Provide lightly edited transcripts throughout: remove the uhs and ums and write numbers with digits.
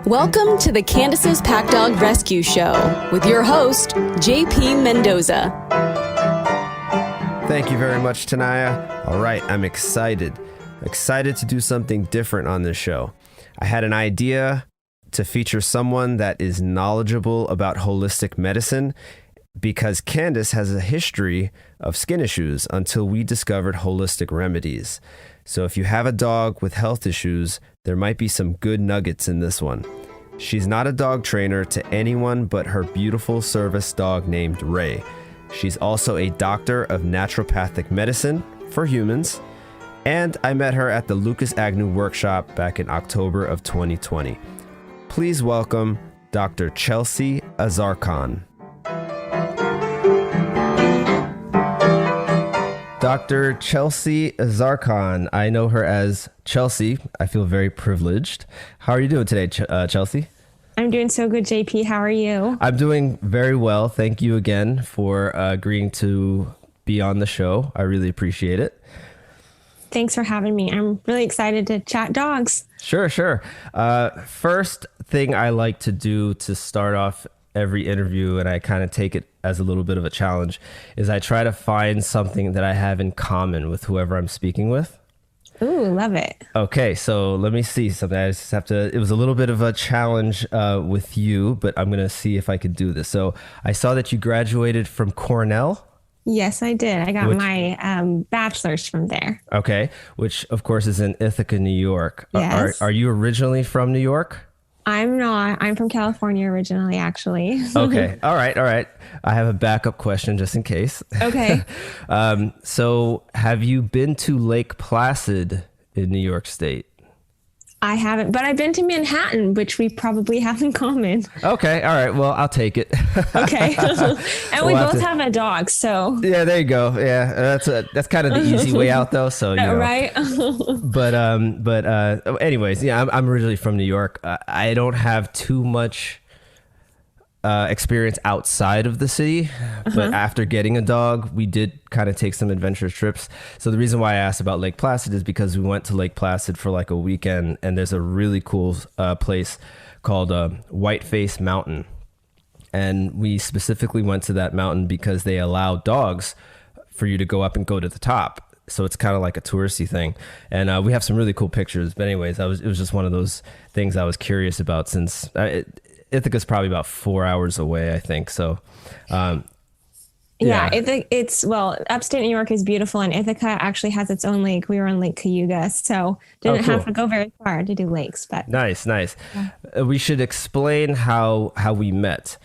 Welcome to the Candace's Pack Dog Rescue Show with your host, JP Mendoza. Thank you very much, Tanaya. All right, I'm excited to do something different on this show. I had an idea to feature someone that is knowledgeable about holistic medicine because Candace has a history of skin issues until we discovered holistic remedies. So if you have a dog with health issues, there might be some good nuggets in this one. She's not a dog trainer to anyone but her beautiful service dog named Ray. She's also a doctor of naturopathic medicine for humans, and I met her at the Lucas Agnew workshop back in October of 2020. Please welcome Dr. Chelsea Azarkan. Dr. Chelsea Azarkan. I know her as Chelsea. I feel very privileged. How are you doing today, Chelsea? I'm doing so good, JP. How are you? I'm doing very well. Thank you again for agreeing to be on the show. I really appreciate it. Thanks for having me. I'm really excited to chat dogs. Sure. First thing I like to do to start off every interview, and I kind of take it as a little bit of a challenge, is I try to find something that I have in common with whoever I'm speaking with. Ooh, love it. Okay, so let me see something. I just have to, it was a little bit of a challenge with you, but I'm going to see if I could do this. So I saw that you graduated from Cornell. Yes, I did. I got my bachelor's from there. Okay, which of course is in Ithaca, New York. Yes. Are you originally from New York? I'm not. I'm from California originally, actually. Okay. All right. I have a backup question just in case. Okay. So have you been to Lake Placid in New York State? I haven't, but I've been to Manhattan, which we probably have in common. Okay. All right. Well, I'll take it. Okay. And we both have a dog, so. Yeah, there you go. Yeah, that's kind of the easy way out, though. So you know. Right. But anyways, yeah, I'm originally from New York. I don't have too much experience outside of the city, but after getting a dog, we did kind of take some adventurous trips. So the reason why I asked about Lake Placid is because we went to Lake Placid for like a weekend, and there's a really cool place called Whiteface Mountain. And we specifically went to that mountain because they allow dogs for you to go up and go to the top. So it's kind of like a touristy thing. And we have some really cool pictures. But anyways, it was just one of those things I was curious about since Ithaca's probably about 4 hours away, I think. So, yeah, it's upstate New York is beautiful, and Ithaca actually has its own lake. We were on Lake Cayuga, so didn't have to go very far to do lakes. But nice. We should explain how we met.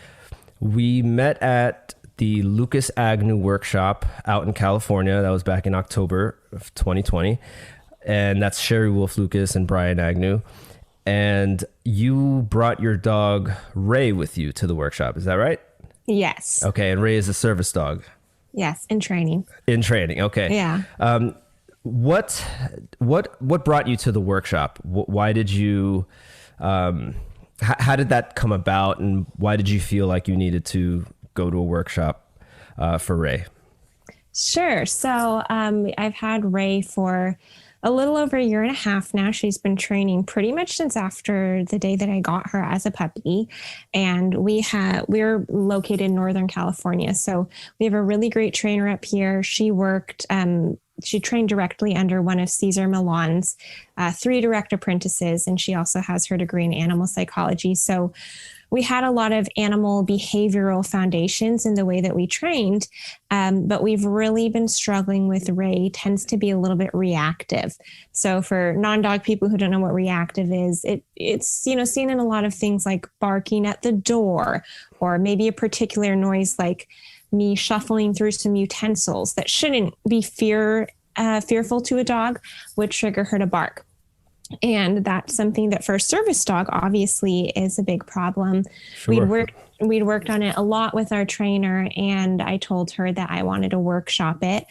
We met at the Lucas Agnew workshop out in California. That was back in October of 2020, and that's Sherry Wolf Lucas and Brian Agnew. And you brought your dog Ray with you to the workshop. Is that right? Yes. Okay. And Ray is a service dog. Yes. In training. Okay. Yeah. What brought you to the workshop? Why did you, how did that come about? And why did you feel like you needed to go to a workshop for Ray? Sure. So I've had Ray for a little over a year and a half now. She's been training pretty much since after the day that I got her as a puppy. And we're located in Northern California. So we have a really great trainer up here. She trained directly under one of Cesar Millan's 3 direct apprentices. And she also has her degree in animal psychology. So we had a lot of animal behavioral foundations in the way that we trained, but we've really been struggling with Ray. Tends to be a little bit reactive. So for non-dog people who don't know what reactive is, it's seen in a lot of things like barking at the door, or maybe a particular noise like me shuffling through some utensils that shouldn't be fearful to a dog would trigger her to bark. And that's something that for a service dog, obviously, is a big problem. Sure. We'd worked on it a lot with our trainer, and I told her that I wanted to workshop it.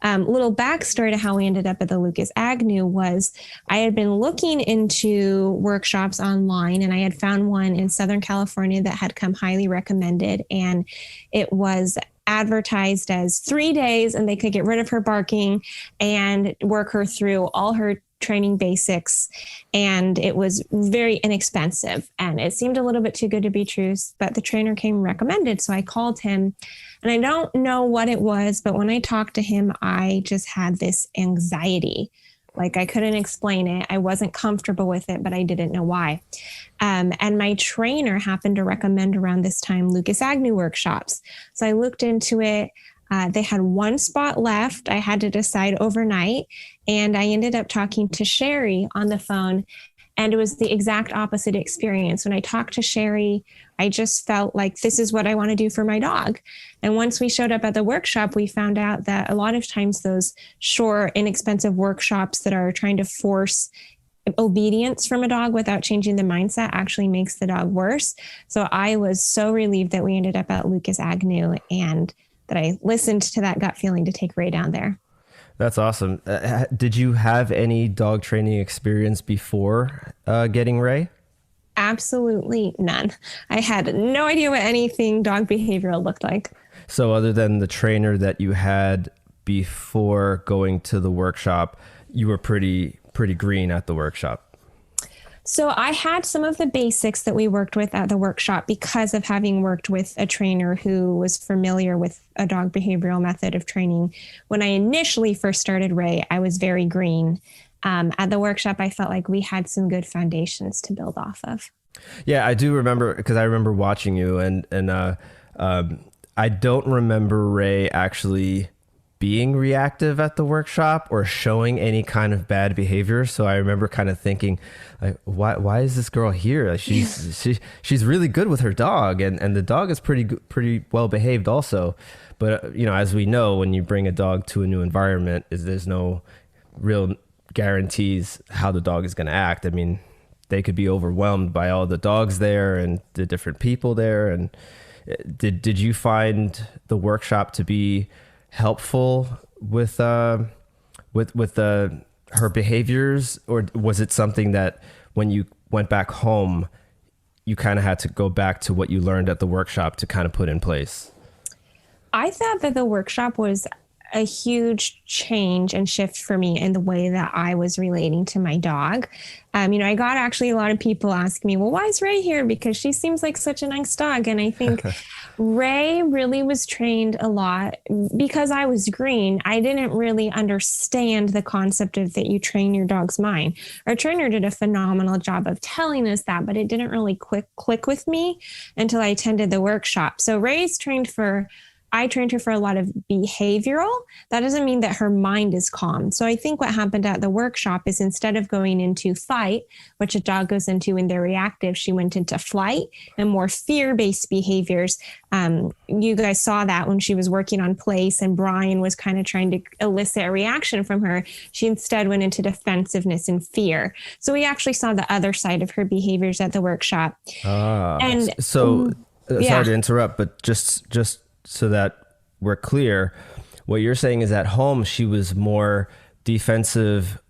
Little backstory to how we ended up at the Lucas Agnew was I had been looking into workshops online, and I had found one in Southern California that had come highly recommended, and it was advertised as 3 days and they could get rid of her barking and work her through all her training basics, and it was very inexpensive, and it seemed a little bit too good to be true, but the trainer came recommended. So I called him, and I don't know what it was, but when I talked to him, I just had this anxiety. Like I couldn't explain it. I wasn't comfortable with it, but I didn't know why. And my trainer happened to recommend around this time Lucas Agnew workshops. So I looked into it. They had one spot left. I had to decide overnight. And I ended up talking to Sherry on the phone. And it was the exact opposite experience. When I talked to Sherry, I just felt like this is what I want to do for my dog. And once we showed up at the workshop, we found out that a lot of times those short, inexpensive workshops that are trying to force obedience from a dog without changing the mindset actually makes the dog worse. So I was so relieved that we ended up at Lucas Agnew and that I listened to that gut feeling to take Ray down there. That's awesome. Did you have any dog training experience before getting Ray? Absolutely none. I had no idea what anything dog behavioral looked like. So other than the trainer that you had before going to the workshop, you were pretty green at the workshop. So I had some of the basics that we worked with at the workshop because of having worked with a trainer who was familiar with a dog behavioral method of training. When I initially first started Ray, I was very green. At the workshop, I felt like we had some good foundations to build off of. Yeah, I do remember, because I remember watching you, and I don't remember Ray actually being reactive at the workshop or showing any kind of bad behavior. So I remember kind of thinking, like, why is this girl here? Like, she's really good with her dog, and the dog is pretty well behaved also. But as we know, when you bring a dog to a new environment, there's no real guarantees how the dog is going to act. I mean, they could be overwhelmed by all the dogs there and the different people there. And did you find the workshop to be helpful with her behaviors, or was it something that when you went back home, you kind of had to go back to what you learned at the workshop to kind of put in place? I thought that the workshop was a huge change and shift for me in the way that I was relating to my dog. I got actually a lot of people asking me, well, why is Ray here? Because she seems like such a nice dog. And I think Ray really was trained a lot because I was green. I didn't really understand the concept of that you train your dog's mind. Our trainer did a phenomenal job of telling us that, but it didn't really click with me until I attended the workshop. So I trained her for a lot of behavioral. That doesn't mean that her mind is calm. So I think what happened at the workshop is instead of going into fight, which a dog goes into when they're reactive, she went into flight and more fear-based behaviors. You guys saw that when she was working on place and Brian was kind of trying to elicit a reaction from her. She instead went into defensiveness and fear. So we actually saw the other side of her behaviors at the workshop. Sorry to interrupt, but just so that we're clear, what you're saying is at home, she was more defensive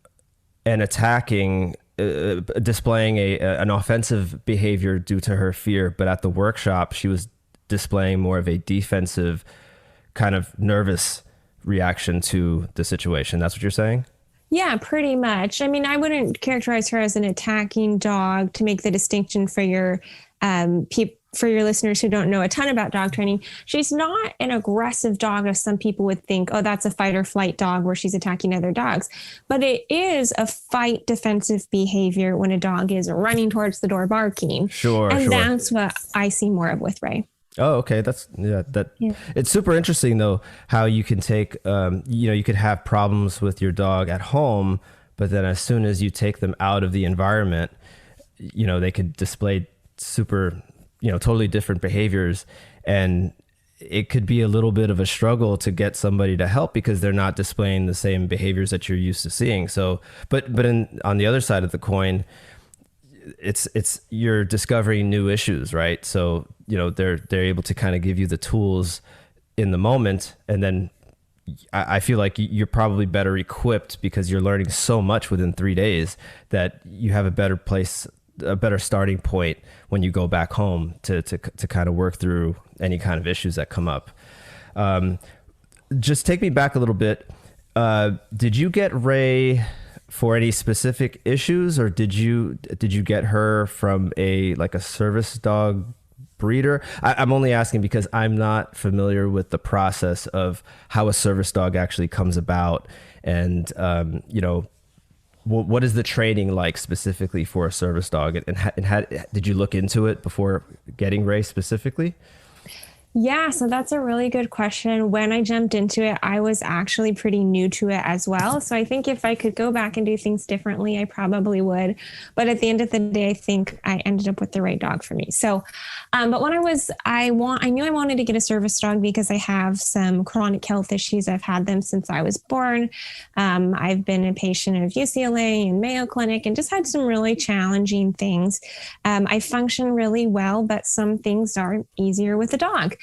and attacking, displaying an offensive behavior due to her fear. But at the workshop, she was displaying more of a defensive kind of nervous reaction to the situation. That's what you're saying? Yeah, pretty much. I mean, I wouldn't characterize her as an attacking dog to make the distinction for your for your listeners who don't know a ton about dog training. She's not an aggressive dog as some people would think, oh, that's a fight or flight dog where she's attacking other dogs. But it is a fight defensive behavior when a dog is running towards the door barking. Sure. That's what I see more of with Ray. Oh, okay. It's super interesting though, how you can take, you could have problems with your dog at home, but then as soon as you take them out of the environment, they could display super, totally different behaviors. And it could be a little bit of a struggle to get somebody to help because they're not displaying the same behaviors that you're used to seeing. So, but on the other side of the coin, it's you're discovering new issues, right? So, they're able to kind of give you the tools in the moment. And then I feel like you're probably better equipped because you're learning so much within 3 days that you have a better starting point when you go back home to kind of work through any kind of issues that come up. Just take me back a little bit. Did you get Ray for any specific issues, or did you get her from a service dog breeder? I'm only asking because I'm not familiar with the process of how a service dog actually comes about, and what is the training like specifically for a service dog, and how did you look into it before getting Ray specifically? Yeah, so that's a really good question. When I jumped into it, I was actually pretty new to it as well. So I think if I could go back and do things differently, I probably would. But at the end of the day, I think I ended up with the right dog for me. So, but when I knew I wanted to get a service dog because I have some chronic health issues. I've had them since I was born. I've been a patient of UCLA and Mayo Clinic and just had some really challenging things. I function really well, but some things are easier with a dog.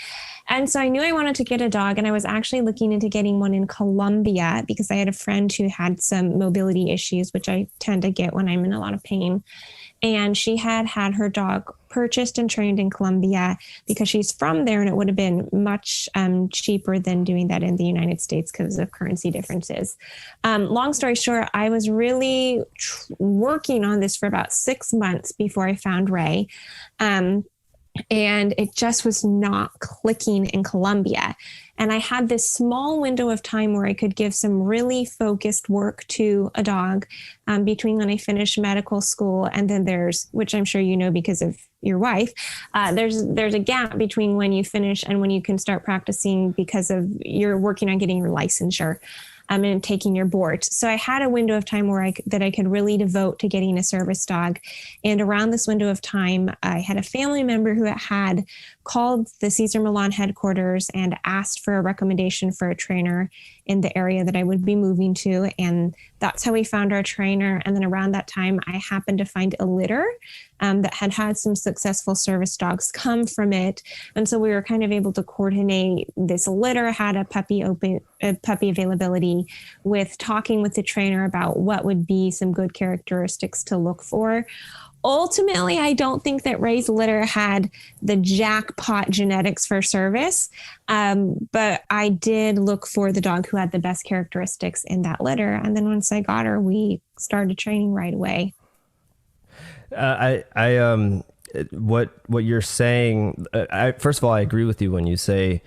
And so I knew I wanted to get a dog, and I was actually looking into getting one in Colombia because I had a friend who had some mobility issues, which I tend to get when I'm in a lot of pain. And she had her dog purchased and trained in Colombia because she's from there, and it would have been much cheaper than doing that in the United States because of currency differences. Long story short, I was really working on this for about 6 months before I found Ray. And it just was not clicking in Colombia. And I had this small window of time where I could give some really focused work to a dog between when I finished medical school and then which I'm sure you know because of your wife, there's a gap between when you finish and when you can start practicing because of you're working on getting your licensure. And taking your board. So I had a window of time where I could really devote to getting a service dog. And around this window of time, I had a family member who had called the Cesar Millan headquarters and asked for a recommendation for a trainer in the area that I would be moving to. And that's how we found our trainer. And then around that time, I happened to find a litter that had some successful service dogs come from it. And so we were kind of able to coordinate this litter, had a puppy availability with talking with the trainer about what would be some good characteristics to look for. Ultimately, I don't think that Ray's litter had the jackpot genetics for service, but I did look for the dog who had the best characteristics in that litter. And then once I got her, we started training right away. What you're saying, first of all, I agree with you when you say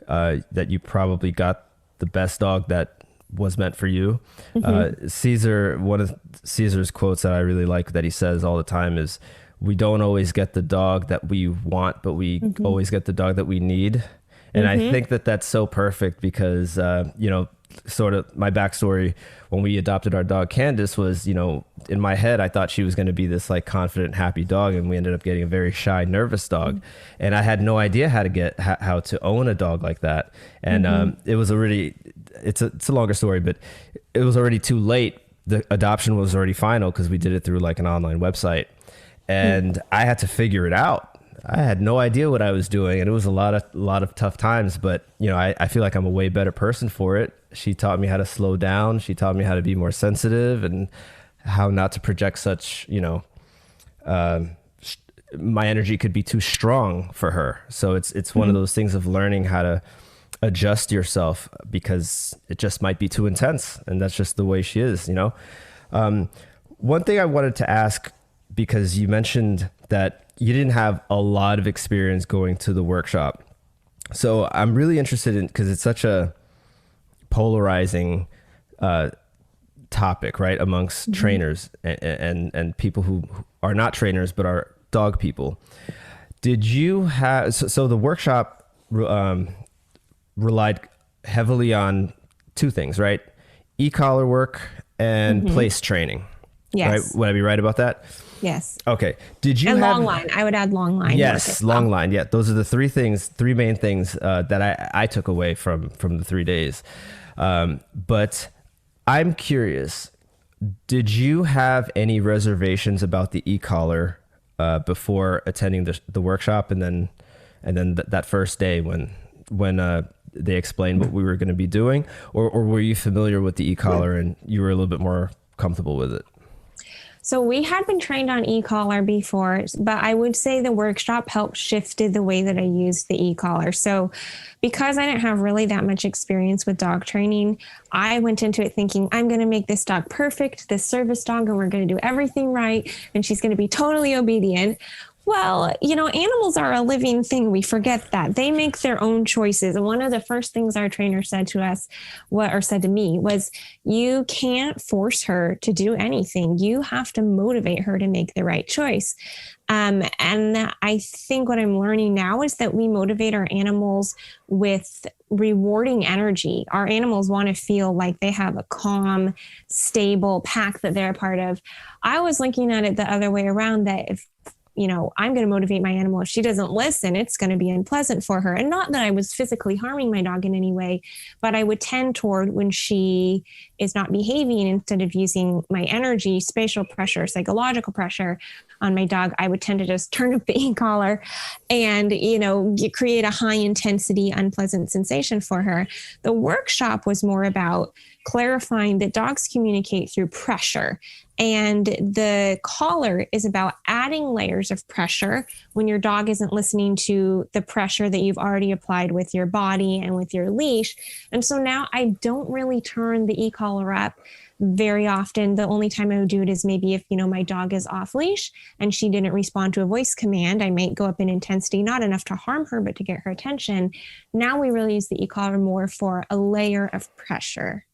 that you probably got the best dog that was meant for you. Mm-hmm. Cesar, one of Cesar's quotes that I really like that he says all the time is, we don't always get the dog that we want, but we mm-hmm. always get the dog that we need. And mm-hmm. I think that that's so perfect because, sort of my backstory when we adopted our dog Candace was, in my head, I thought she was going to be this like confident, happy dog. And we ended up getting a very shy, nervous dog. Mm-hmm. And I had no idea how to own a dog like that. And mm-hmm. It was already, it's a longer story, but it was already too late. The adoption was already final because we did it through like an online website. And mm-hmm. I had to figure it out. I had no idea what I was doing, and it was a lot of tough times, but I feel like I'm a way better person for it. She taught me how to slow down. She taught me how to be more sensitive and how not to project such, my energy could be too strong for her. So it's one mm-hmm. of those things of learning how to adjust yourself because it just might be too intense, and that's just the way she is, One thing I wanted to ask, because you mentioned that you didn't have a lot of experience going to the workshop. So I'm really interested in, because it's such a polarizing topic, right? Amongst mm-hmm. trainers and people who are not trainers, but are dog people. Did you have, so the workshop relied heavily on two things, right? E-collar work and mm-hmm. place training. Yes. Right? Would I be right about that? Yes. Okay. Did you and have long line? I would add long line. Yes, long line. Yeah, those are the three main things that I took away from the 3 days. But I'm curious, did you have any reservations about the e-collar before attending the workshop, and then that first day when they explained what we were going to be doing, or were you familiar with the e-collar and you were a little bit more comfortable with it? So we had been trained on e-collar before, but I would say the workshop helped shifted the way that I used the e-collar. So because I didn't have really that much experience with dog training, I went into it thinking, I'm going to make this dog perfect, this service dog, and we're going to do everything right. And she's going to be totally obedient. Well, animals are a living thing. We forget that they make their own choices. And one of the first things our trainer said to us, said to me, was you can't force her to do anything. You have to motivate her to make the right choice. And I think what I'm learning now is that we motivate our animals with rewarding energy. Our animals want to feel like they have a calm, stable pack that they're a part of. I was looking at it the other way around, that if I'm going to motivate my animal. If she doesn't listen, it's going to be unpleasant for her. And not that I was physically harming my dog in any way, but I would tend toward, when she is not behaving, instead of using my energy, spatial pressure, psychological pressure on my dog, I would tend to just turn up the e-collar and, create a high intensity, unpleasant sensation for her. The workshop was more about clarifying that dogs communicate through pressure. And the collar is about adding layers of pressure when your dog isn't listening to the pressure that you've already applied with your body and with your leash. And so now I don't really turn the e-collar up very often. The only time I would do it is maybe if, my dog is off leash and she didn't respond to a voice command. I might go up in intensity, not enough to harm her, but to get her attention. Now we really use the e-collar more for a layer of pressure.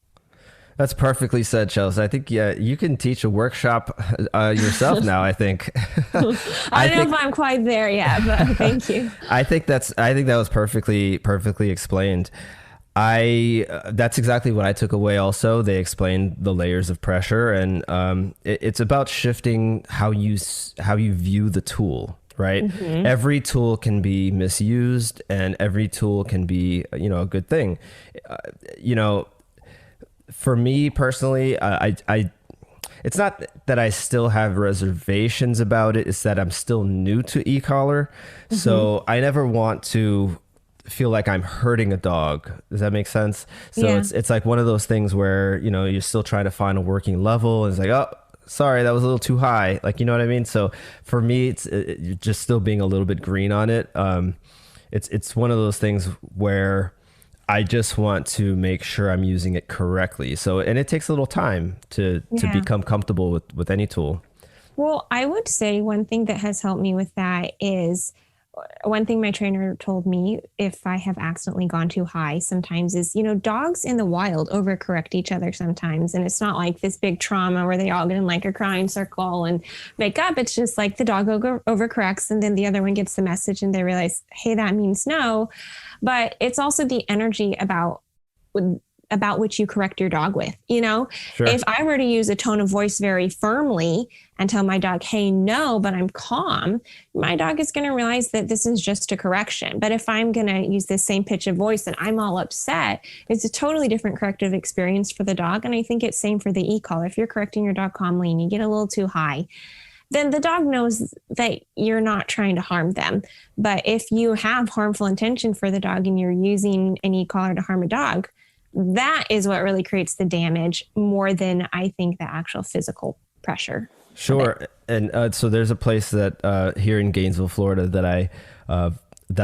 That's perfectly said, Chelsea. I think, you can teach a workshop yourself now, I think. I don't know if I'm quite there yet, but thank you. I think that was perfectly explained. That's exactly what I took away also. They explained the layers of pressure, and it's about shifting how you view the tool. Right. Mm-hmm. Every tool can be misused, and every tool can be, a good thing. For me personally, I it's not that I still have reservations about it. It's that I'm still new to e-collar. Mm-hmm. So I never want to feel like I'm hurting a dog. Does that make sense? So yeah. It's like one of those things where, you're still trying to find a working level. And it's like, oh, sorry, that was a little too high. Like, you know what I mean? So for me, it's just still being a little bit green on it. It's one of those things where I just want to make sure I'm using it correctly. So, and it takes a little time to become comfortable with any tool. Well, I would say one thing that has helped me with that is, one thing my trainer told me, if I have accidentally gone too high sometimes, is, dogs in the wild overcorrect each other sometimes. And it's not like this big trauma where they all get in like a crying circle and make up. It's just like the dog overcorrects, and then the other one gets the message and they realize, hey, that means no. But it's also the energy about which you correct your dog with, Sure. If I were to use a tone of voice very firmly and tell my dog, hey, no, but I'm calm, my dog is going to realize that this is just a correction. But if I'm going to use this same pitch of voice and I'm all upset, it's a totally different corrective experience for the dog. And I think it's same for the e-collar. If you're correcting your dog calmly and you get a little too high, then the dog knows that you're not trying to harm them. But if you have harmful intention for the dog and you're using an e-collar to harm a dog, that is what really creates the damage more than I think the actual physical pressure. Sure. And so there's a place that here in Gainesville, Florida, that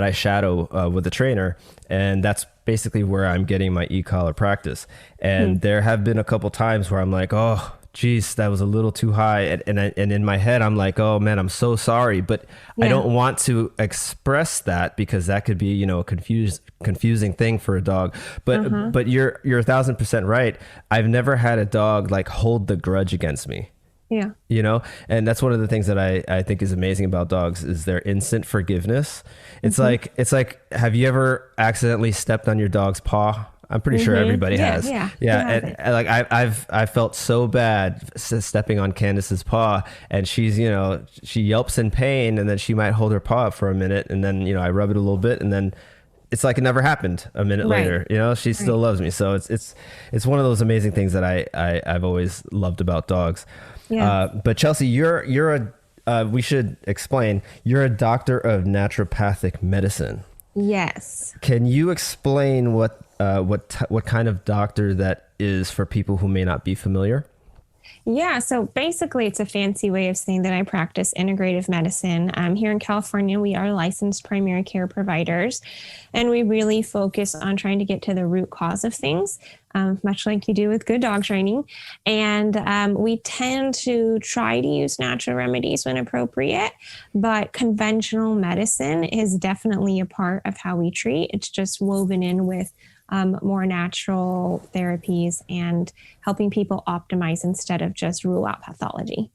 I shadow with a trainer, and that's basically where I'm getting my e-collar practice. And there have been a couple times where I'm like, oh, geez, that was a little too high. And in my head, I'm like, oh man, I'm so sorry. But I don't want to express that because that could be, a confusing thing for a dog. But you're 1,000% right. I've never had a dog like hold the grudge against me. Yeah. And that's one of the things that I think is amazing about dogs is their instant forgiveness. It's like, have you ever accidentally stepped on your dog's paw? I'm pretty sure everybody has. Yeah. And like I've felt so bad stepping on Candace's paw, and she's, she yelps in pain, and then she might hold her paw up for a minute, and then, I rub it a little bit, and then it's like it never happened a minute later. She still loves me. So it's one of those amazing things that I've always loved about dogs. Yeah. But Chelsea, you're we should explain, you're a doctor of naturopathic medicine. Yes. Can you explain what kind of doctor that is for people who may not be familiar? Yeah, so basically, it's a fancy way of saying that I practice integrative medicine. Here in California, we are licensed primary care providers, and we really focus on trying to get to the root cause of things, much like you do with good dog training. And we tend to try to use natural remedies when appropriate, but conventional medicine is definitely a part of how we treat. It's just woven in with more natural therapies and helping people optimize instead of just rule out pathology.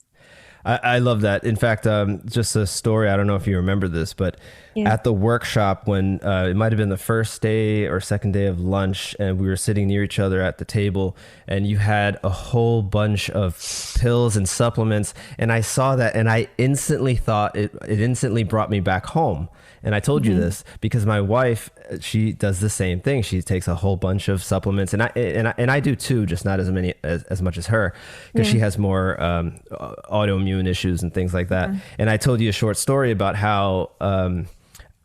I love that. In fact, just a story. I don't know if you remember this, but at the workshop when it might have been the first day or second day of lunch, and we were sitting near each other at the table, and you had a whole bunch of pills and supplements, and I saw that, and I instantly thought it instantly brought me back home. And I told you this because my wife, she does the same thing. She takes a whole bunch of supplements, and I do too, just not as many as much as her, because she has more autoimmune issues and things like that. And I told you a short story about how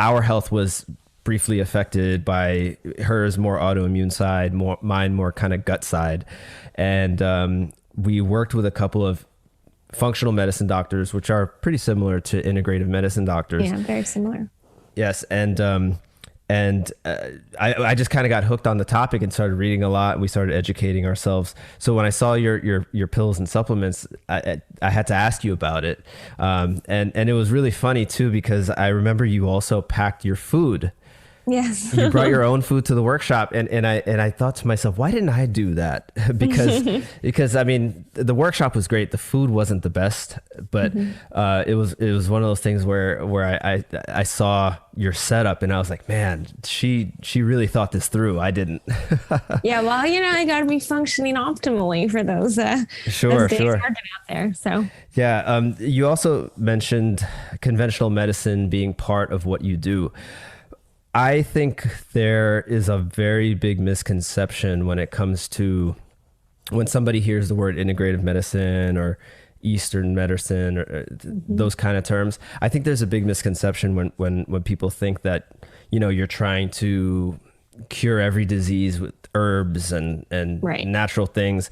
our health was briefly affected by hers more autoimmune side, mine more kind of gut side, and we worked with a couple of functional medicine doctors, which are pretty similar to integrative medicine doctors. Yeah, very similar. Yes, and I just kind of got hooked on the topic and started reading a lot, and we started educating ourselves. So when I saw your pills and supplements, I had to ask you about it, and it was really funny too, because I remember you also packed your food. Yes. You brought your own food to the workshop, and I thought to myself, why didn't I do that? because I mean, the workshop was great. The food wasn't the best, but it was one of those things where I saw your setup, and I was like, man, she really thought this through. I didn't. Yeah, well, I got to be functioning optimally for those Sure. working out there. So yeah, you also mentioned conventional medicine being part of what you do. I think there is a very big misconception when it comes to when somebody hears the word integrative medicine or Eastern medicine or those kind of terms. I think there's a big misconception when people think that, you're trying to cure every disease with herbs and natural things.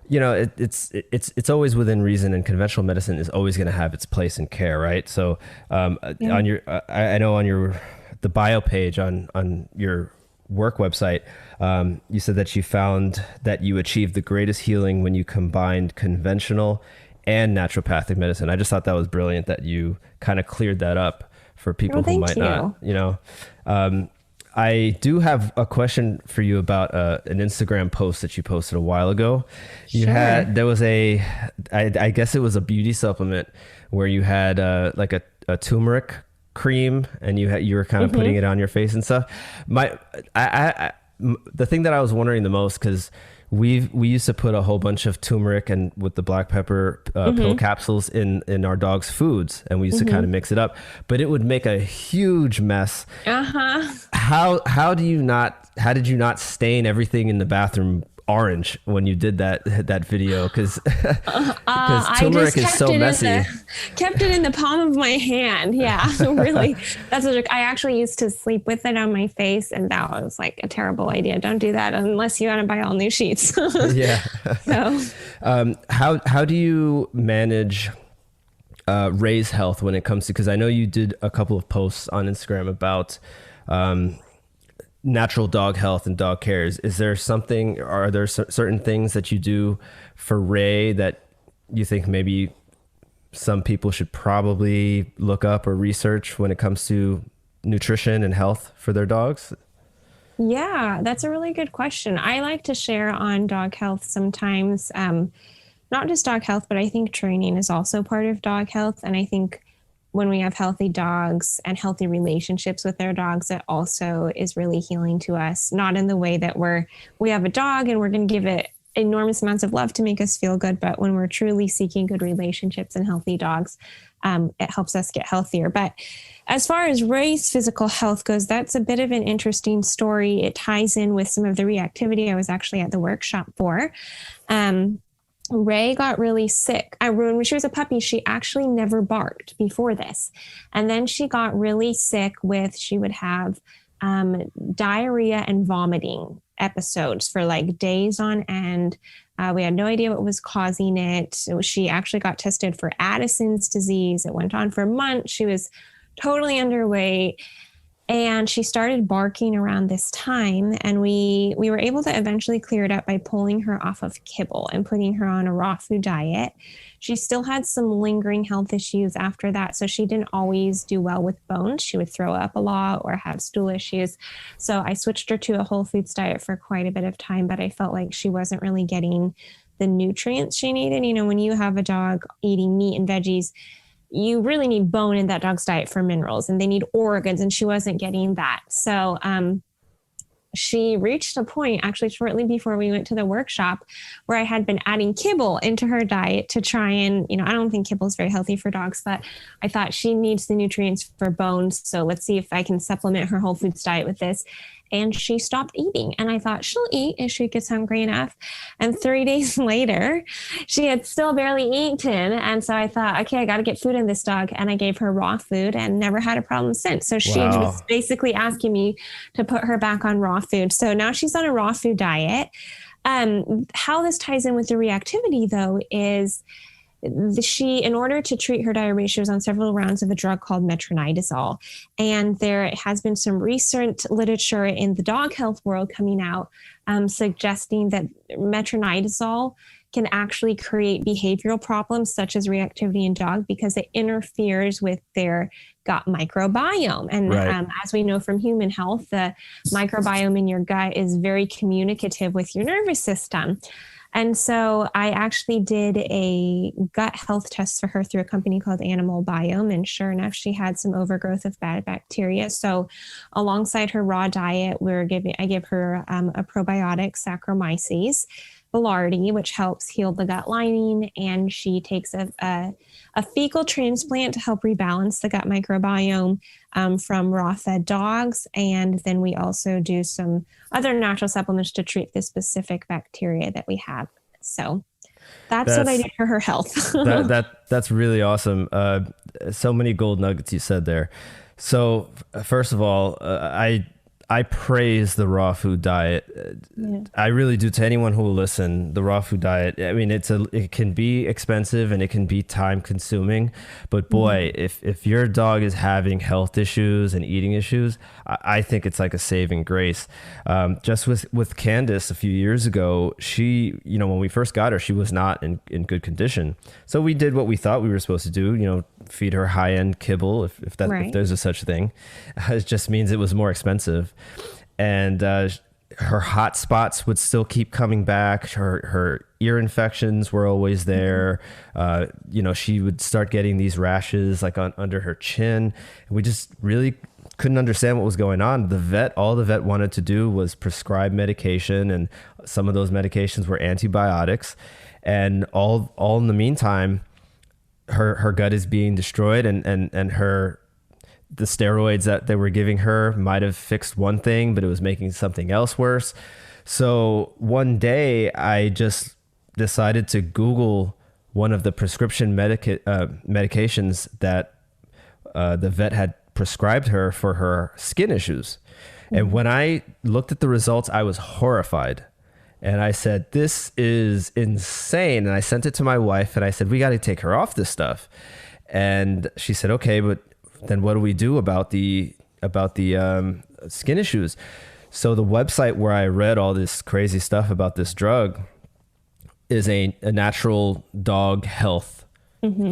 It's always within reason, and conventional medicine is always going to have its place in care, right? So on your, I know on the bio page on your work website, you said that you found that you achieved the greatest healing when you combined conventional and naturopathic medicine. I just thought that was brilliant that you kind of cleared that up for people who might not, I do have a question for you about an Instagram post that you posted a while ago. There was I guess it was a beauty supplement where you had like a turmeric cream, and you were kind of putting it on your face and stuff. The thing that I was wondering the most, because we used to put a whole bunch of turmeric and with the black pepper pill capsules in our dog's foods, and we used to kind of mix it up, but it would make a huge mess. How did you not stain everything in the bathroom orange when you did that video? Because turmeric is so messy. Kept it in the palm of my hand. Yeah, really. That's a trick. I actually used to sleep with it on my face, and that was like a terrible idea. Don't do that unless you want to buy all new sheets. Yeah. So, how do you manage Ray's health when it comes to? Because I know you did a couple of posts on Instagram about natural dog health and dog care. Is there something, are there certain things that you do for Ray that you think maybe some people should probably look up or research when it comes to nutrition and health for their dogs? Yeah, that's a really good question. I like to share on dog health sometimes, not just dog health, but I think training is also part of dog health. And I think when we have healthy dogs and healthy relationships with their dogs, it also is really healing to us, not in the way that we have a dog and we're going to give it enormous amounts of love to make us feel good. But when we're truly seeking good relationships and healthy dogs, it helps us get healthier. But as far as Ray's physical health goes, that's a bit of an interesting story. It ties in with some of the reactivity I was actually at the workshop for. Ray got really sick. When she was a puppy, she actually never barked before this. And then she got really sick she would have diarrhea and vomiting episodes for like days on end. We had no idea what was causing it. She actually got tested for Addison's disease. It went on for months. She was totally underweight. And she started barking around this time. And we were able to eventually clear it up by pulling her off of kibble and putting her on a raw food diet. She still had some lingering health issues after that. So she didn't always do well with bones. She would throw up a lot or have stool issues. So I switched her to a whole foods diet for quite a bit of time, but I felt like she wasn't really getting the nutrients she needed. You know, when you have a dog eating meat and veggies, you really need bone in that dog's diet for minerals, and they need organs, and she wasn't getting that. So she reached a point actually shortly before we went to the workshop where I had been adding kibble into her diet to try and, you know, I don't think kibble is very healthy for dogs, but I thought she needs the nutrients for bones. So let's see if I can supplement her whole foods diet with this. And she stopped eating. And I thought she'll eat if she gets hungry enough. And 3 days later, she had still barely eaten. And so I thought, okay, I got to get food in this dog. And I gave her raw food and never had a problem since. So she was basically asking me to put her back on raw food. So now she's on a raw food diet. How this ties in with the reactivity, though, is she, in order to treat her diarrhea, she was on several rounds of a drug called metronidazole. And there has been some recent literature in the dog health world coming out suggesting that metronidazole can actually create behavioral problems such as reactivity in dog because it interferes with their gut microbiome. And as we know from human health, the microbiome in your gut is very communicative with your nervous system. And so I actually did a gut health test for her through a company called Animal Biome. And sure enough, she had some overgrowth of bad bacteria. So alongside her raw diet, I give her a probiotic, Saccharomyces boulardii, which helps heal the gut lining. And she takes a fecal transplant to help rebalance the gut microbiome from raw-fed dogs. And then we also do some other natural supplements to treat the specific bacteria that we have. So that's what I did for her health. That's really awesome. So many gold nuggets you said there. So first of all, I praise the raw food diet. Yeah. I really do. To anyone who will listen, the raw food diet, I mean, it can be expensive and it can be time consuming, but boy, if your dog is having health issues and eating issues, I think it's like a saving grace. Just with Candace a few years ago, she, you know, when we first got her, she was not in good condition. So we did what we thought we were supposed to do, you know, feed her high-end kibble, if there's a such thing. It just means it was more expensive. And her hot spots would still keep coming back. Her ear infections were always there. You know, she would start getting these rashes like under her chin. We just really couldn't understand what was going on. All the vet wanted to do was prescribe medication, and some of those medications were antibiotics. And all in the meantime, her gut is being destroyed, and the steroids that they were giving her might have fixed one thing, but it was making something else worse. So one day I just decided to Google one of the prescription medications that the vet had prescribed her for her skin issues. And when I looked at the results, I was horrified. And I said, this is insane. And I sent it to my wife and I said, we got to take her off this stuff. And she said, okay, but then what do we do about the skin issues? So the website where I read all this crazy stuff about this drug is a natural dog health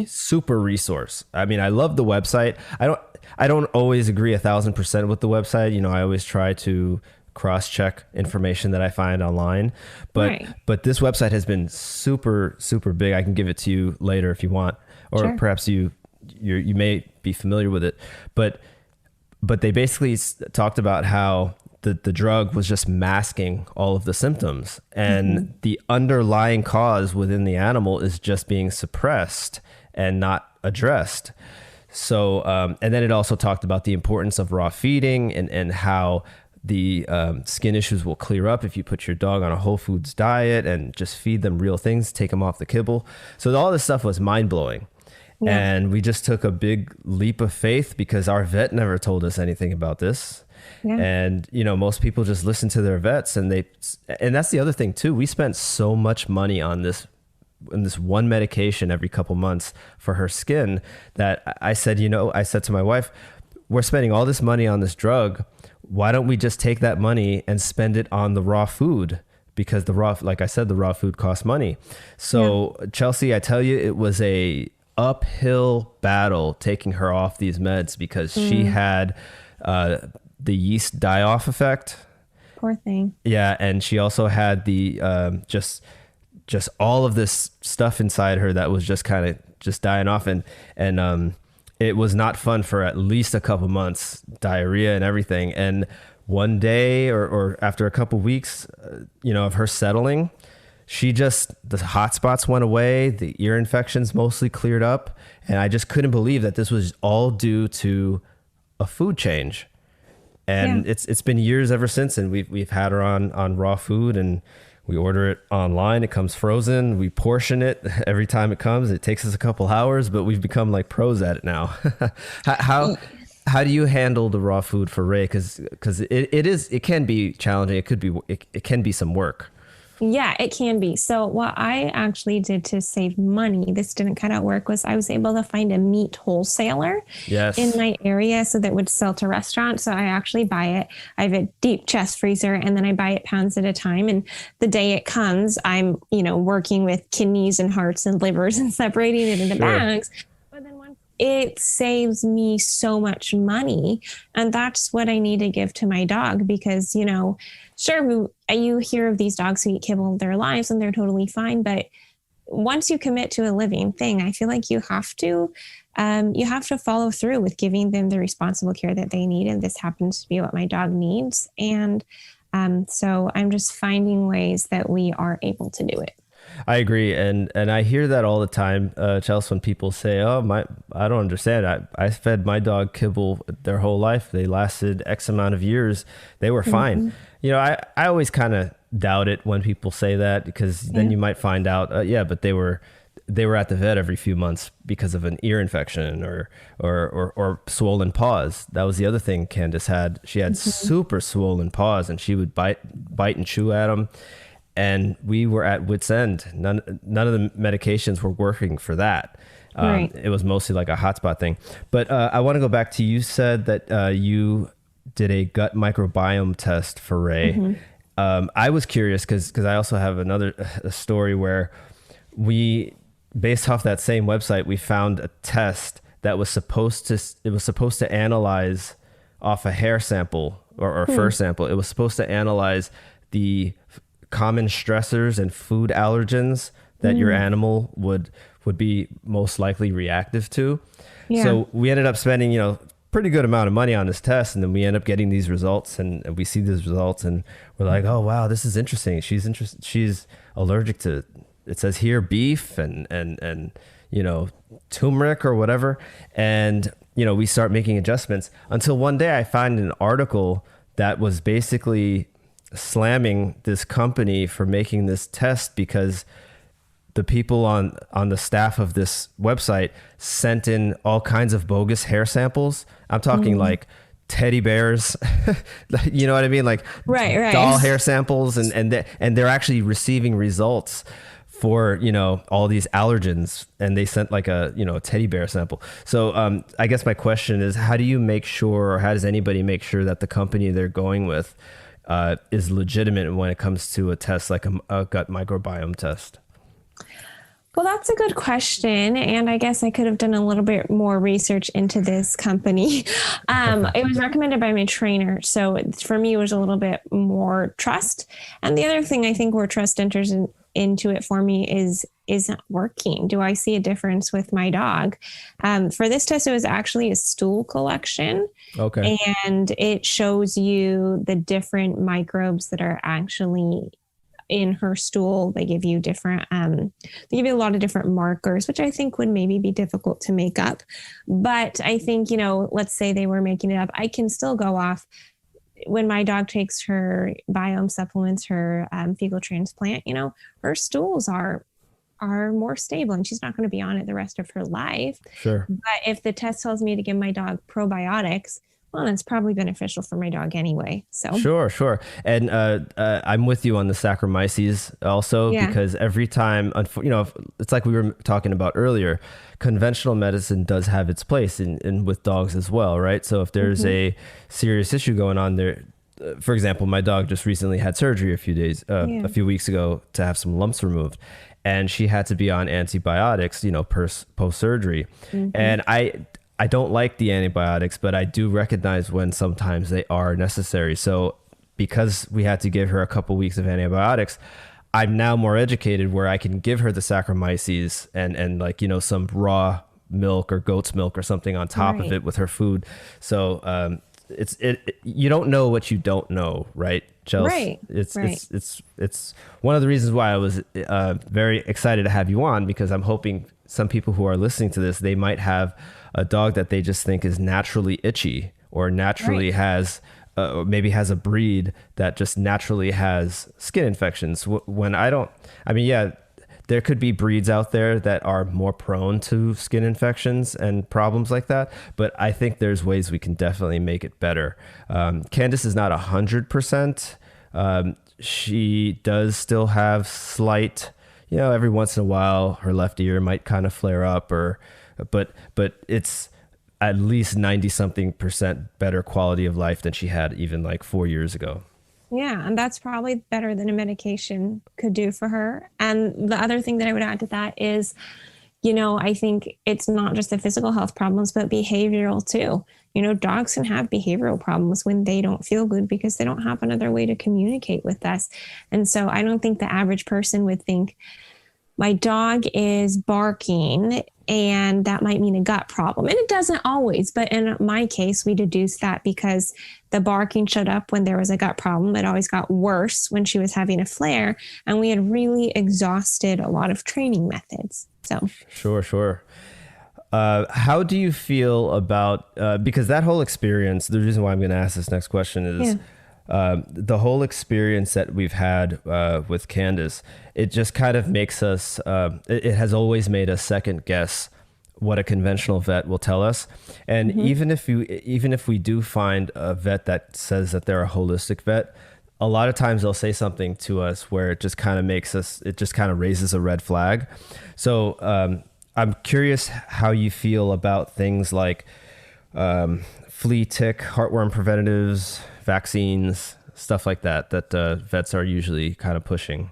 super resource. I mean, I love the website. I don't always agree 1,000% with the website. You know, I always try to cross-check information that I find online, but this website has been super, super big. I can give it to you later if you want, or perhaps you may be familiar with it, but they basically talked about how the drug was just masking all of the symptoms, and the underlying cause within the animal is just being suppressed and not addressed. So, and then it also talked about the importance of raw feeding and how the skin issues will clear up if you put your dog on a whole foods diet and just feed them real things, take them off the kibble. So all this stuff was mind blowing. Yeah. And we just took a big leap of faith because our vet never told us anything about this. Yeah. And, most people just listen to their vets, and that's the other thing too. We spent so much money on this one medication every couple months for her skin that I said to my wife, we're spending all this money on this drug. Why don't we just take that money and spend it on the raw food? Because like I said, the raw food costs money. So Chelsea, I tell you, it was a uphill battle taking her off these meds because she had the yeast die-off effect. Poor thing. Yeah, and she also had the just all of this stuff inside her that was just kind of just dying off, and it was not fun for at least a couple months, diarrhea and everything. And one day or after a couple weeks, of her settling, the hot spots went away, the ear infections mostly cleared up, and I just couldn't believe that this was all due to a food change. And it's been years ever since, and we've had her on raw food, and we order it online. It comes frozen. We portion it every time it comes. It takes us a couple hours, but we've become like pros at it now. How do you handle the raw food for Ray? Because it can be challenging. It can be some work. Yeah, it can be. So what I actually did to save money, this didn't cut out work, was I was able to find a meat wholesaler in my area so that would sell to restaurants. So I actually buy it. I have a deep chest freezer, and then I buy it pounds at a time. And the day it comes, I'm, working with kidneys and hearts and livers and separating it into bags. But then once it saves me so much money, and that's what I need to give to my dog because, sure, you hear of these dogs who eat kibble their lives and they're totally fine. But once you commit to a living thing, I feel like you have to follow through with giving them the responsible care that they need. And this happens to be what my dog needs. And so I'm just finding ways that we are able to do it. I agree. And I hear that all the time, Chelsea, when people say, I don't understand. I fed my dog kibble their whole life. They lasted X amount of years. They were fine. I always kind of doubt it when people say that, because then you might find out, but they were at the vet every few months because of an ear infection or swollen paws. That was the other thing Candace had. She had super swollen paws, and she would bite and chew at them. And we were at wit's end. None of the medications were working for that. It was mostly like a hotspot thing. But I want to go back to, you said that you did a gut microbiome test for Ray. I was curious because I also have a story where based off that same website, we found a test that was supposed to analyze off a hair sample or fur sample. It was supposed to analyze the common stressors and food allergens that your animal would be most likely reactive to. So we ended up spending, pretty good amount of money on this test. And then we end up getting these results, and we see these results, and we're like, oh, wow, this is interesting. She's allergic to, it says here, beef and turmeric or whatever. And, we start making adjustments until one day I find an article that was basically slamming this company for making this test because the people on the staff of this website sent in all kinds of bogus hair samples. I'm talking like teddy bears, you know what I mean? Like doll hair samples, and they're actually receiving results for, all these allergens, and they sent like a teddy bear sample. So I guess my question is, how do you make sure, or how does anybody make sure that the company they're going with is legitimate when it comes to a test like a gut microbiome test? Well, that's a good question. And I guess I could have done a little bit more research into this company. It was recommended by my trainer. So for me, it was a little bit more trust. And the other thing I think where trust enters into it for me is it working? Do I see a difference with my dog? For this test, it was actually a stool collection. Okay. And it shows you the different microbes that are actually in her stool. They give you they give you a lot of different markers, which I think would maybe be difficult to make up. But I think, let's say they were making it up. I can still go off when my dog takes her biome supplements, her fecal transplant, her stools are more stable, and she's not going to be on it the rest of her life. Sure. But if the test tells me to give my dog probiotics, well, it's probably beneficial for my dog anyway. So Sure. And I'm with you on the Saccharomyces also, Yeah. because every time, it's like we were talking about earlier, conventional medicine does have its place in with dogs as well, right? So if there's a serious issue going on there, for example, my dog just recently had surgery a few weeks ago to have some lumps removed, and she had to be on antibiotics, post surgery. And I don't like the antibiotics, but I do recognize when sometimes they are necessary. So because we had to give her a couple weeks of antibiotics, I'm now more educated where I can give her the Saccharomyces and some raw milk or goat's milk or something on top of it with her food. So you don't know what you don't know, right, Chelsea? Right. It's one of the reasons why I was very excited to have you on, because I'm hoping some people who are listening to this, they might have a dog that they just think is naturally itchy or naturally has maybe has a breed that just naturally has skin infections. There could be breeds out there that are more prone to skin infections and problems like that, but I think there's ways we can definitely make it better. Candace is not 100%. She does still have slight, every once in a while her left ear might kind of flare up, but it's at least 90-something% better quality of life than she had even like 4 years ago. Yeah, and that's probably better than a medication could do for her. And the other thing that I would add to that is, I think it's not just the physical health problems, but behavioral too. Dogs can have behavioral problems when they don't feel good because they don't have another way to communicate with us. And so I don't think the average person would think, my dog is barking and that might mean a gut problem. And it doesn't always, but in my case, we deduced that because the barking showed up when there was a gut problem. It always got worse when she was having a flare, and we had really exhausted a lot of training methods. So Sure. How do you feel about, because that whole experience, the reason why I'm going to ask this next question is, the whole experience that we've had with Candace, it just kind of makes us, it has always made us second guess what a conventional vet will tell us. And even if we do find a vet that says that they're a holistic vet, a lot of times they'll say something to us where it just kind of raises a red flag. So I'm curious how you feel about things like flea, tick, heartworm preventatives, vaccines, stuff like that vets are usually kind of pushing.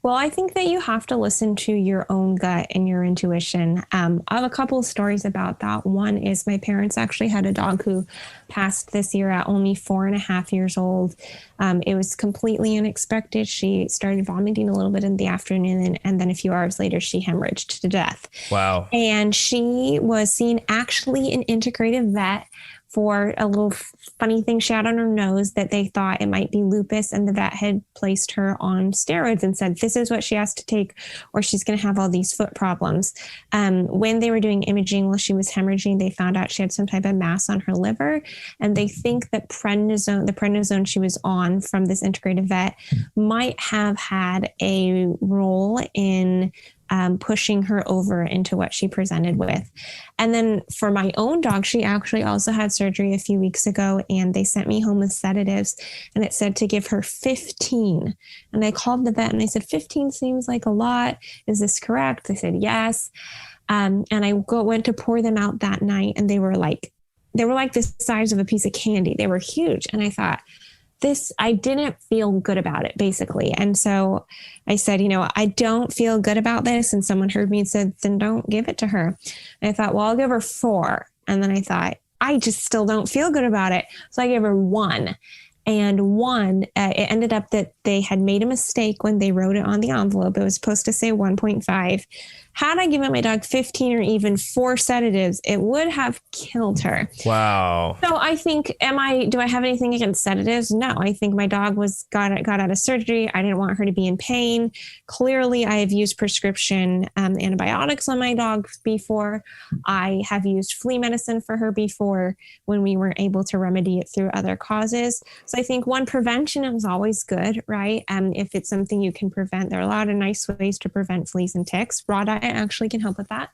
Well, I think that you have to listen to your own gut and your intuition. I have a couple of stories about that. One is my parents actually had a dog who passed this year at only 4.5 years old. It was completely unexpected. She started vomiting a little bit in the afternoon, and then a few hours later, she hemorrhaged to death. Wow. And she was seen actually an integrative vet for a little funny thing she had on her nose that they thought it might be lupus. And the vet had placed her on steroids and said, this is what she has to take or she's going to have all these foot problems. When they were doing imaging while she was hemorrhaging, they found out she had some type of mass on her liver. And they think that the prednisone she was on from this integrative vet might have had a role in pushing her over into what she presented with. And then for my own dog, she actually also had surgery a few weeks ago, and they sent me home with sedatives, and it said to give her 15. And I called the vet and I said, 15 seems like a lot. Is this correct? They said, yes. And I went to pour them out that night, and they were like the size of a piece of candy. They were huge. And I thought, I didn't feel good about it, basically. And so I said, I don't feel good about this. And someone heard me and said, then don't give it to her. And I thought, well, I'll give her 4. And then I thought, I just still don't feel good about it. So I gave her 1. And 1, it ended up that they had made a mistake when they wrote it on the envelope. It was supposed to say 1.5. Had I given my dog 15 or even 4 sedatives, it would have killed her. Wow. So I think, do I have anything against sedatives? No, I think my dog got out of surgery. I didn't want her to be in pain. Clearly, I have used prescription antibiotics on my dog before. I have used flea medicine for her before when we weren't able to remedy it through other causes. So I think prevention is always good, right? If it's something you can prevent, there are a lot of nice ways to prevent fleas and ticks. Raw diet actually can help with that.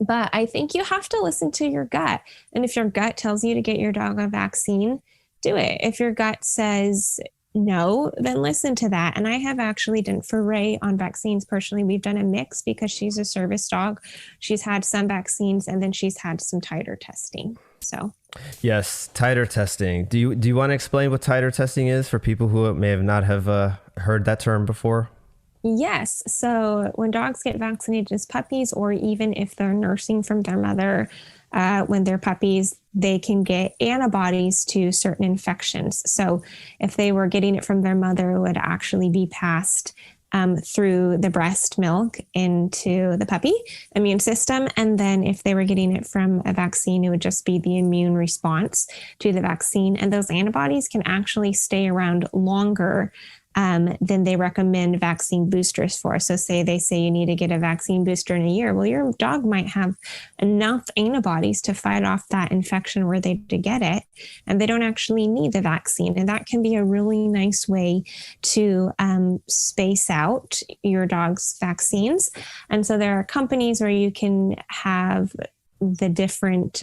But I think you have to listen to your gut. And if your gut tells you to get your dog a vaccine, do it. If your gut says no, then listen to that. And I have actually done for Ray on vaccines personally. We've done a mix because she's a service dog. She's had some vaccines and then she's had some titer testing. So Yes, titer testing. Do you want to explain what titer testing is for people who may have not have heard that term before? yes. So when dogs get vaccinated as puppies, or even if they're nursing from their mother when they're puppies, they can get antibodies to certain infections. So if they were getting it from their mother, it would actually be passed through the breast milk into the puppy immune system. And then if they were getting it from a vaccine, it would just be the immune response to the vaccine. And those antibodies can actually stay around longer than they recommend vaccine boosters for. So they say you need to get a vaccine booster in a year. Well, your dog might have enough antibodies to fight off that infection were they to get it, and they don't actually need the vaccine. And that can be a really nice way to space out your dog's vaccines. And so there are companies where you can have the different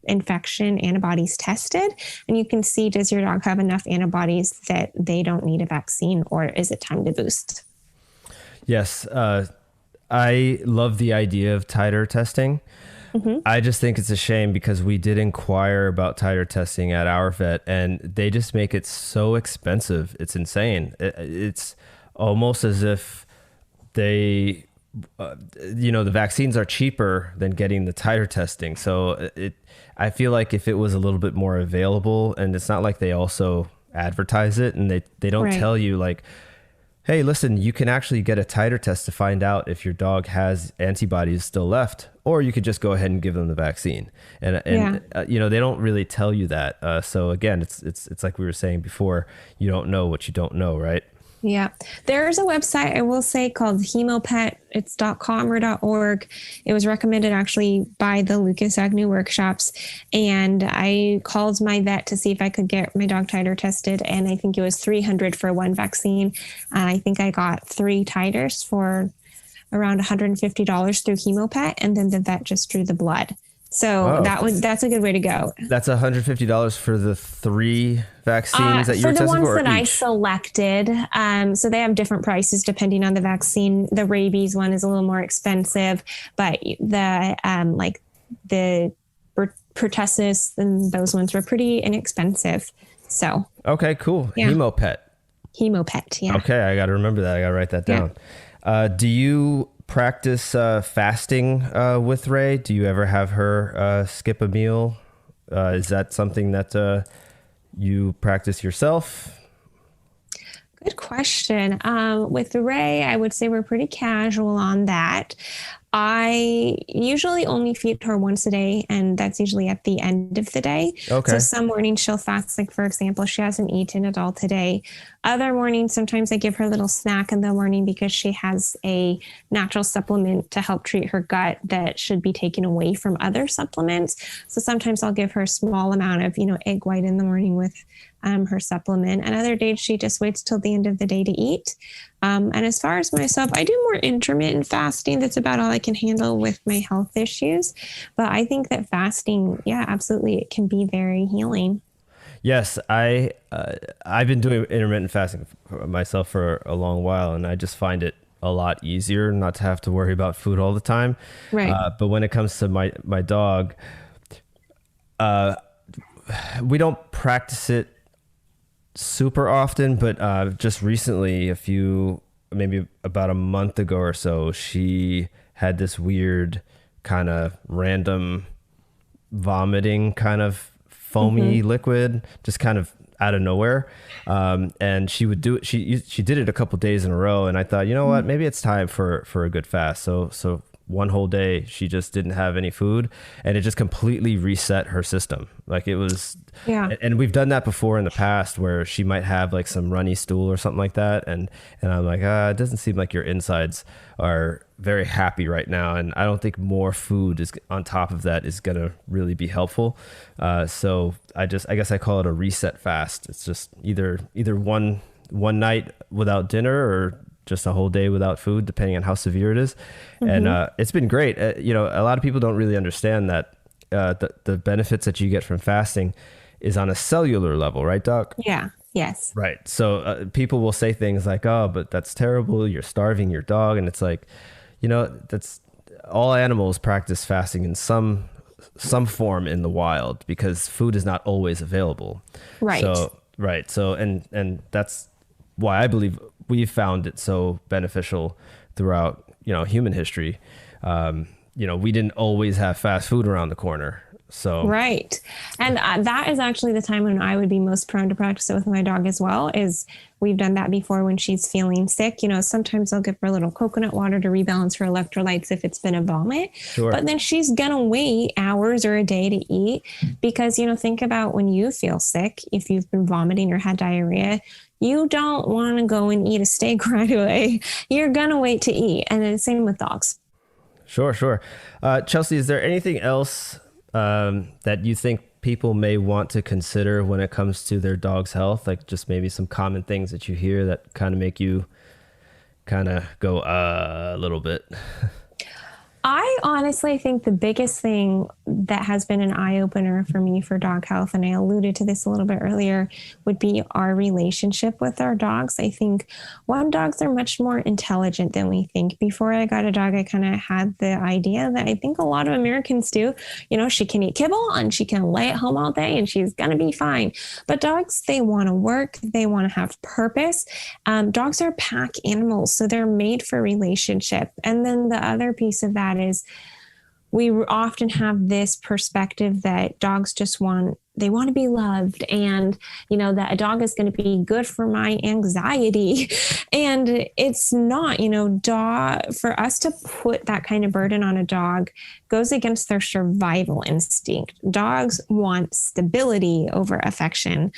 infection antibodies tested, and you can see, does your dog have enough antibodies that they don't need a vaccine, or is it time to boost? Yes. I love the idea of titer testing. Mm-hmm. I just think it's a shame because we did inquire about titer testing at our vet and they just make it so expensive. It's insane. It's almost as if they the vaccines are cheaper than getting the titer testing. So I feel like if it was a little bit more available, and it's not like they also advertise it and they don't tell you like, hey, listen, you can actually get a titer test to find out if your dog has antibodies still left, or you could just go ahead and give them the vaccine. And they don't really tell you that. So again, it's like we were saying before, you don't know what you don't know, right? Yeah. There's a website, I will say, called Hemopet. It's .com or .org. It was recommended actually by the Lucas Agnew workshops. And I called my vet to see if I could get my dog titer tested. And I think it was $300 for one vaccine. I think I got 3 titers for around $150 through Hemopet. And then the vet just drew the blood. So that's a good way to go. That's $150 for the 3 vaccines that you were testing for? For the ones that I selected. So they have different prices depending on the vaccine. The rabies one is a little more expensive, but the the pertussis and those ones were pretty inexpensive. So okay, cool. Yeah. Hemopet, yeah. Okay, I got to remember that. I got to write that down. Yeah. Do you practice fasting with Ray? Do you ever have her skip a meal? Is that something that you practice yourself? Good question. With Ray, I would say we're pretty casual on that. I usually only feed her once a day, and that's usually at the end of the day. Okay. So some mornings she'll fast. Like, for example, she hasn't eaten at all today. Other mornings, sometimes I give her a little snack in the morning because she has a natural supplement to help treat her gut that should be taken away from other supplements. So sometimes I'll give her a small amount of, egg white in the morning with her supplement. And other days she just waits till the end of the day to eat. And as far as myself, I do more intermittent fasting. That's about all I can handle with my health issues. But I think that fasting, absolutely, it can be very healing. Yes, I've been doing intermittent fasting myself for a long while, and I just find it a lot easier not to have to worry about food all the time. Right. But when it comes to my dog, we don't practice it super often, but just recently, maybe about a month ago or so, she had this weird kind of random vomiting kind of foamy liquid, just kind of out of nowhere. And she would do it. She did it a couple days in a row. And I thought, you know what, maybe it's time for a good fast. So one whole day she just didn't have any food, and it just completely reset her system. Like it was, and we've done that before in the past where she might have like some runny stool or something like that. And I'm like, it doesn't seem like your insides are very happy right now. And I don't think more food is on top of that is going to really be helpful. So I guess I call it a reset fast. It's just either one night without dinner or just a whole day without food, depending on how severe it is. And it's been great. You know, a lot of people don't really understand that the benefits that you get from fasting is on a cellular level, right, Doc? Yeah. Yes. Right. So people will say things like, oh, but that's terrible. You're starving your dog. And it's like, you know, that's all animals practice fasting in some form in the wild because food is not always available. Right. So, right. So, and that's why I believe we've found it so beneficial throughout, you know, human history. You know, we didn't always have fast food around the corner. So right. And that is actually the time when I would be most prone to practice it with my dog as well, is we've done that before when she's feeling sick. You know, sometimes I'll give her a little coconut water to rebalance her electrolytes if it's been a vomit. Sure. But then she's going to wait hours or a day to eat because, you know, think about when you feel sick, if you've been vomiting or had diarrhea, you don't want to go and eat a steak right away. You're going to wait to eat. And then same with dogs. Sure. Chelsea, is there anything else that you think people may want to consider when it comes to their dog's health? Like just maybe some common things that you hear that kind of make you kind of go a little bit. I honestly think the biggest thing that has been an eye-opener for me for dog health, and I alluded to this a little bit earlier, would be our relationship with our dogs. I think dogs are much more intelligent than we think. Before I got a dog, I kind of had the idea that I think a lot of Americans do. You know, she can eat kibble and she can lay at home all day and she's going to be fine. But dogs, they want to work. They want to have purpose. Dogs are pack animals, so they're made for relationship. And then the other piece of that is we often have this perspective that dogs just want to be loved, and you know that a dog is going to be good for my anxiety, and it's not. You know, for us to put that kind of burden on a dog goes against their survival instinct. Dogs want stability over affection,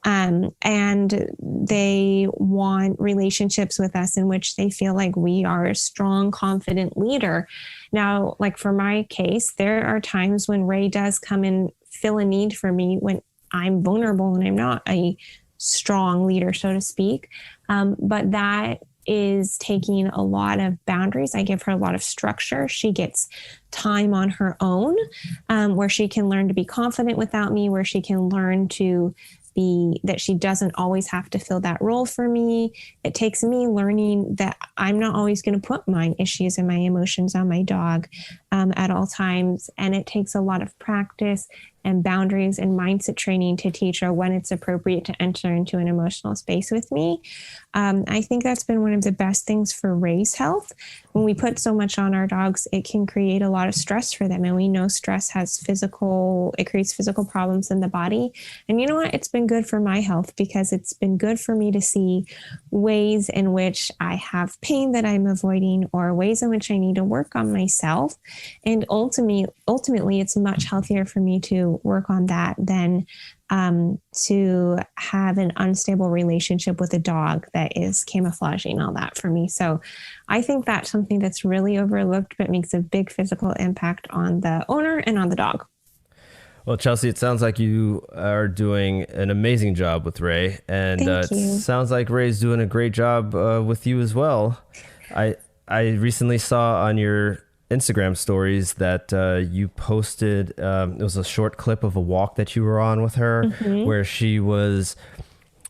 and they want relationships with us in which they feel like we are a strong, confident leader. Now, like for my case, there are times when Ray does come and fill a need for me when I'm vulnerable and I'm not a strong leader, so to speak. But that is taking a lot of boundaries. I give her a lot of structure. She gets time on her own, where she can learn to be confident without me, where she can learn to be that she doesn't always have to fill that role for me. It takes me learning that I'm not always going to put my issues and my emotions on my dog at all times. And it takes a lot of practice and boundaries and mindset training to teach her when it's appropriate to enter into an emotional space with me. I think that's been one of the best things for Ray's health. When we put so much on our dogs, it can create a lot of stress for them. And we know stress it creates physical problems in the body. And you know what? It's been good for my health because it's been good for me to see ways in which I have pain that I'm avoiding or ways in which I need to work on myself. And ultimately, it's much healthier for me to work on that than to have an unstable relationship with a dog that is camouflaging all that for me. So I think that's something that's really overlooked, but makes a big physical impact on the owner and on the dog. Well, Chelsea, it sounds like you are doing an amazing job with Ray, and it sounds like Ray's doing a great job with you as well. I recently saw on your Instagram stories that you posted, it was a short clip of a walk that you were on with her, where she was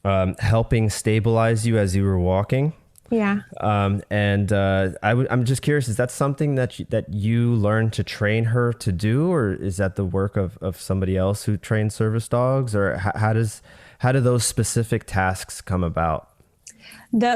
helping stabilize you as you were walking. Yeah. I'm just curious, is that something that you learned to train her to do, or is that the work of somebody else who trains service dogs, or how do those specific tasks come about?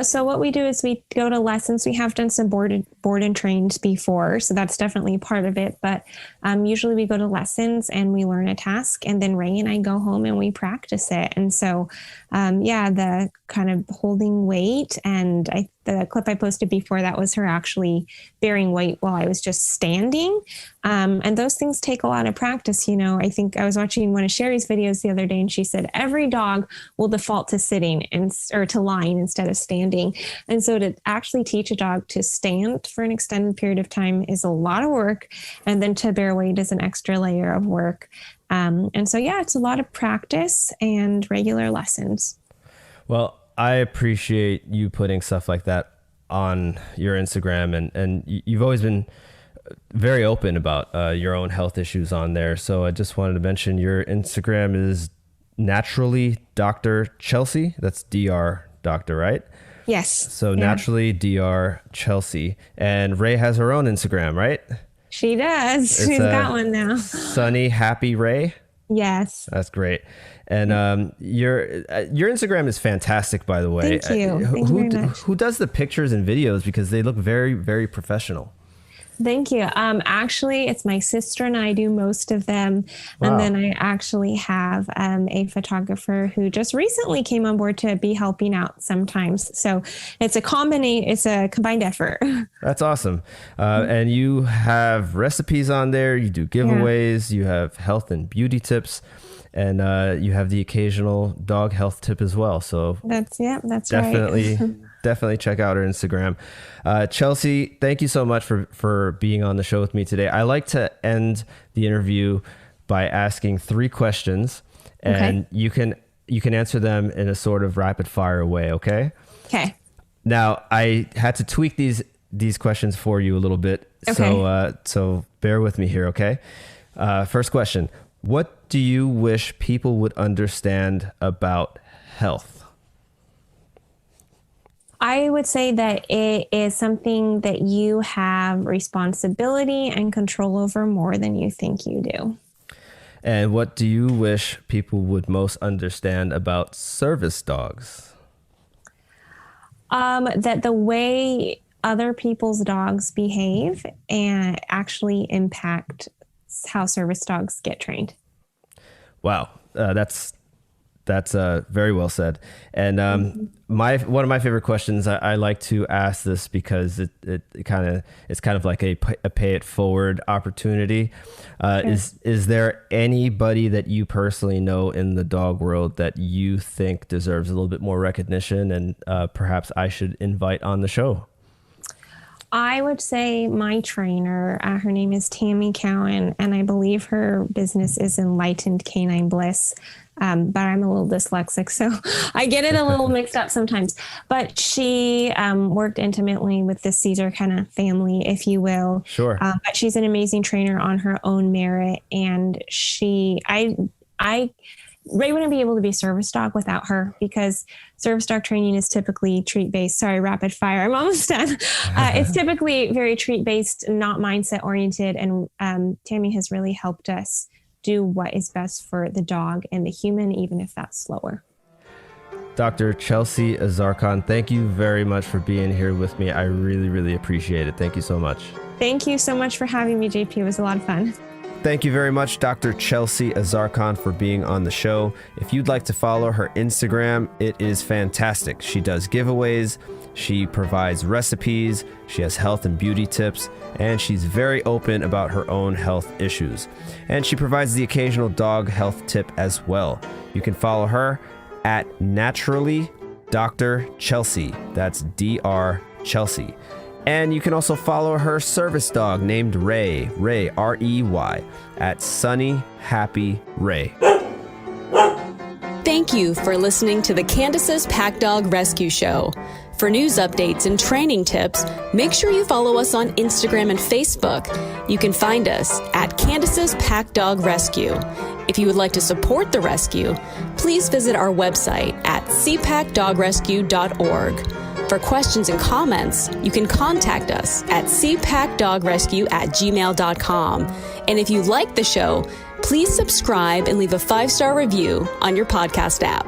So what we do is we go to lessons. We have done some board and trained before, so that's definitely part of it. But usually we go to lessons and we learn a task, and then Ray and I go home and we practice it. And so, the kind of holding weight, and the clip I posted before, that was her actually bearing weight while I was just standing. And those things take a lot of practice. You know, I think I was watching one of Sherry's videos the other day, and she said every dog will default to sitting or to lying instead of standing. And so to actually teach a dog to stand for an extended period of time is a lot of work. And then to bear weight is an extra layer of work. And so, it's a lot of practice and regular lessons. Well, I appreciate you putting stuff like that on your Instagram, and you've always been very open about your own health issues on there. So I just wanted to mention your Instagram is Naturally Dr. Chelsea. That's DR Doctor, right? Yes. So Naturally DR Chelsea. And Ray has her own Instagram, right? She does. She's got one now. Sunny Happy Ray. Yes. That's great. And your Instagram is fantastic, by the way. Thank you. Thank you very much. Who does the pictures and videos? Because they look very, very professional. Thank you. Actually, it's my sister and I do most of them. Wow. And then I actually have a photographer who just recently came on board to be helping out sometimes. So it's a combined effort. That's awesome. And you have recipes on there. You do giveaways. You have health and beauty tips. And you have the occasional dog health tip as well. So that's definitely, right. definitely check out her Instagram. Chelsea, thank you so much for being on the show with me today. I like to end the interview by asking 3 questions, and you can answer them in a sort of rapid fire way. Okay. Okay. Now I had to tweak these questions for you a little bit. Okay. So bear with me here. Okay. First question. What do you wish people would understand about health? I would say that it is something that you have responsibility and control over more than you think you do. And what do you wish people would most understand about service dogs? That the way other people's dogs behave and actually impact how service dogs get trained. Wow, that's very well said. And one of my favorite questions, I like to ask this because it's kind of like a pay it forward opportunity. Is there anybody that you personally know in the dog world that you think deserves a little bit more recognition and perhaps I should invite on the show? I would say my trainer, her name is Tammy Cowan, and I believe her business is Enlightened Canine Bliss. But I'm a little dyslexic, so I get it a little mixed up sometimes. But she worked intimately with the Caesar kind of family, if you will. Sure. But she's an amazing trainer on her own merit, and Ray wouldn't be able to be service dog without her, because service dog training is typically treat-based. Sorry, rapid fire. I'm almost done. It's typically very treat-based, not mindset-oriented. And Tammy has really helped us do what is best for the dog and the human, even if that's slower. Dr. Chelsea Azarkan, thank you very much for being here with me. I really, really appreciate it. Thank you so much. Thank you so much for having me, JP. It was a lot of fun. Thank you very much, Dr. Chelsea Azarkan, for being on the show. If you'd like to follow her Instagram, it is fantastic. She does giveaways, she provides recipes, she has health and beauty tips, and she's very open about her own health issues. And she provides the occasional dog health tip as well. You can follow her at Naturally Dr. Chelsea. That's DR Chelsea. And you can also follow her service dog named Ray, R-E-Y, at Sunny Happy Ray. Thank you for listening to the Candace's Pack Dog Rescue Show. For news updates and training tips, make sure you follow us on Instagram and Facebook. You can find us at Candace's Pack Dog Rescue. If you would like to support the rescue, please visit our website at cpackdogrescue.org. For questions and comments, you can contact us at cpackdogrescue@gmail.com. And if you like the show, please subscribe and leave a 5-star review on your podcast app.